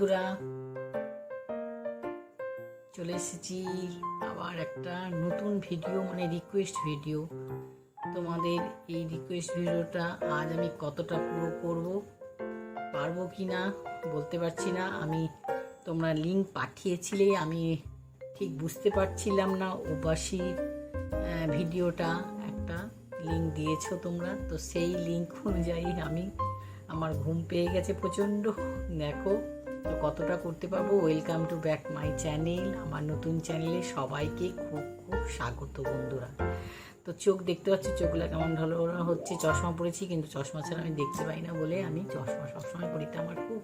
বন্ধুরা, চলে এসেছি আবার একটা নতুন ভিডিও, মানে রিকোয়েস্ট ভিডিও। তোমাদের এই রিকোয়েস্ট ভিডিওটা আজ আমি কতটা পুরো করব, পারবো কি না বলতে পারছি না। তোমরা লিঙ্ক পাঠিয়েছিলে, আমি ঠিক বুঝতে পারছিলাম না। ওবাসী ভিডিওটা একটা লিঙ্ক দিয়েছো তোমরা, তো সেই লিঙ্ক অনুযায়ী আমার ঘুম পেয়ে গেছে প্রচণ্ড। দেখো তো কতটা করতে পারবো। Welcome to back my channel. আমার নতুন চ্যানেলে সবাইকে খুব খুব স্বাগত বন্ধুরা। তো চোখ দেখতে পাচ্ছি, চোখগুলো কেমন ঢলো হচ্ছে। চশমা পরেছি, কিন্তু চশমা ছাড়া আমি দেখতে পাই না বলে আমি চশমা সবসময় পরিতে। আমার খুব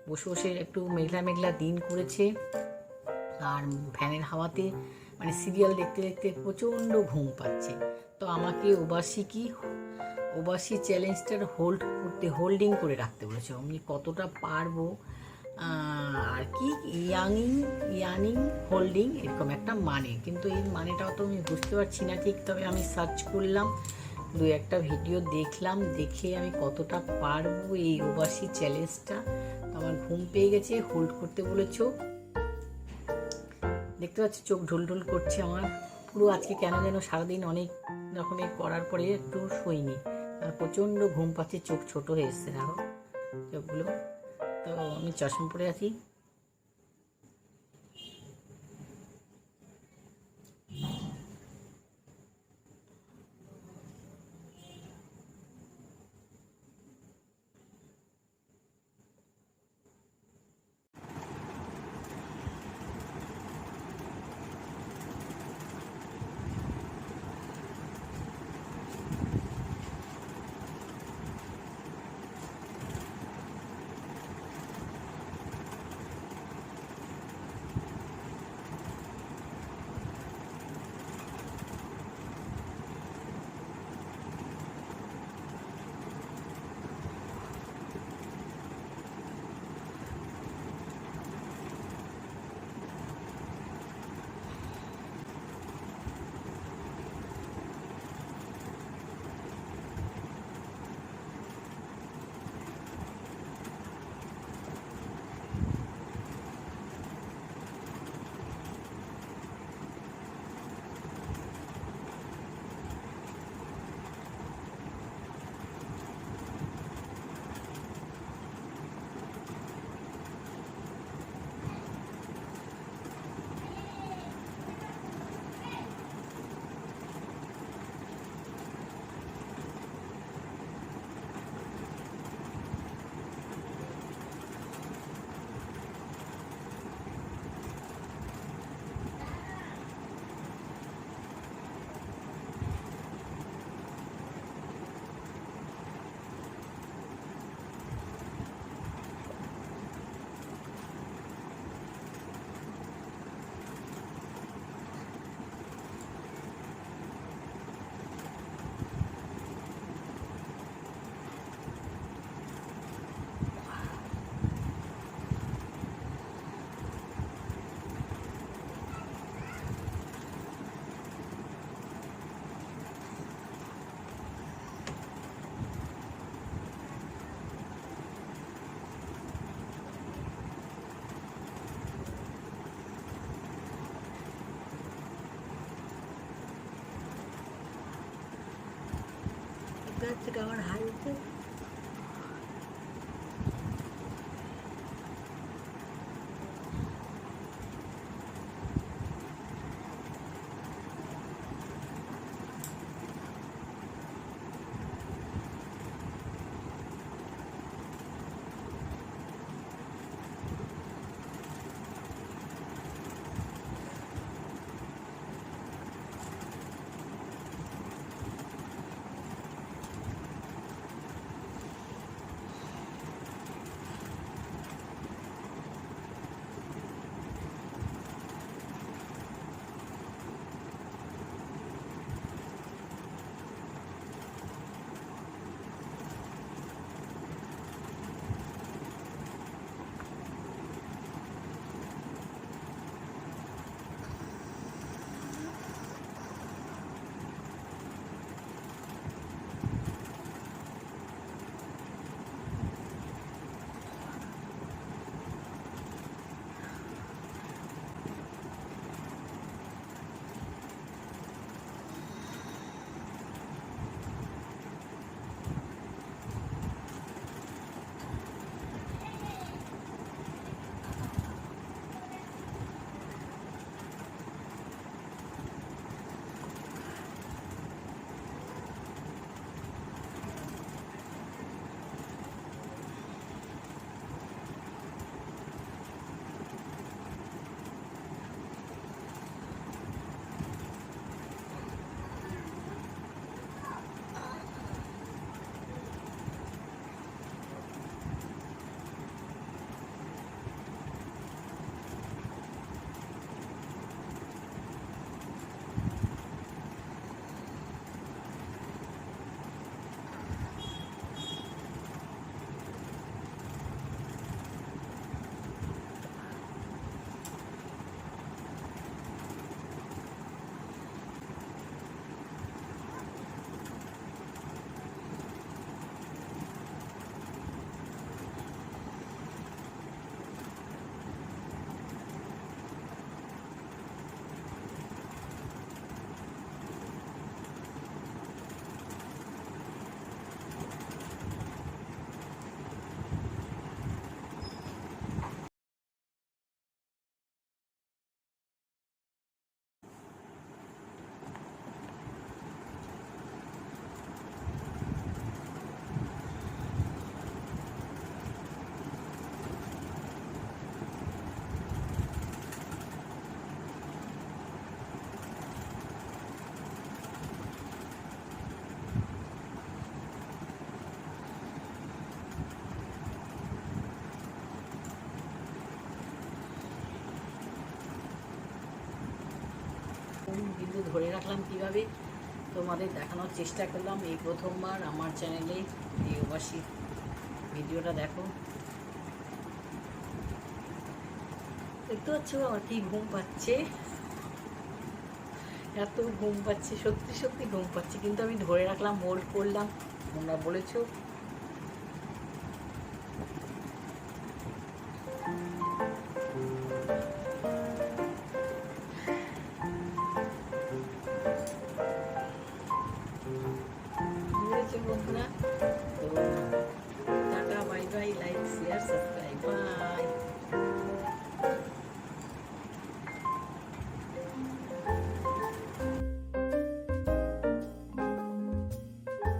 বসে বসে একটু মেঘলা মেঘলা দিন করেছে, আর ফ্যানের হাওয়াতে মানে সিরিয়াল দেখতে দেখতে প্রচণ্ড ঘুম পাচ্ছে। তো আমাকে ওবাসী চ্যালেঞ্জটার হোল্ডিং করে রাখতে বলেছে। আমি কতটা পারবো আর কি, ইয়ানিং হোল্ডিং এরকম একটা মানে, কিন্তু এই মানেটাও তো আমি বুঝতে পারছি না ঠিক। তবে আমি সার্চ করলাম, দু একটা ভিডিও দেখলাম, দেখে আমি কতটা পারবো এই ওবাসী চ্যালেঞ্জটা। তো আমার ঘুম পেয়ে গেছে, হোল্ড করতে বলেছ। দেখতে পাচ্ছি চোখ ঢুলঢুল করছে আমার পুরো। আজকে কেন যেন সারাদিন অনেক রকমের করার পরে একটু শোইনি, আর প্রচণ্ড ঘুম পাচ্ছে, চোখ ছোট হয়ে এসছে দেখো চোখগুলো। তো আমি চশমা পরে আছি। থেকে আমার হাড়িতে ধরে রাখলাম কিভাবে তোমাদের দেখানোর চেষ্টা করলাম। এই প্রথমবার আমার চ্যানেলে এই ওবাসী ভিডিওটা দেখো। দেখতে পাচ্ছ আমার কি ঘুম পাচ্ছে, এত ঘুম পাচ্ছে, সত্যি সত্যি ঘুম পাচ্ছে, কিন্তু আমি ধরে রাখলাম, হোল্ড করলাম। তোমরা বলেছো বন্ধুরা। তো tata, bye bye, like share subscribe, by.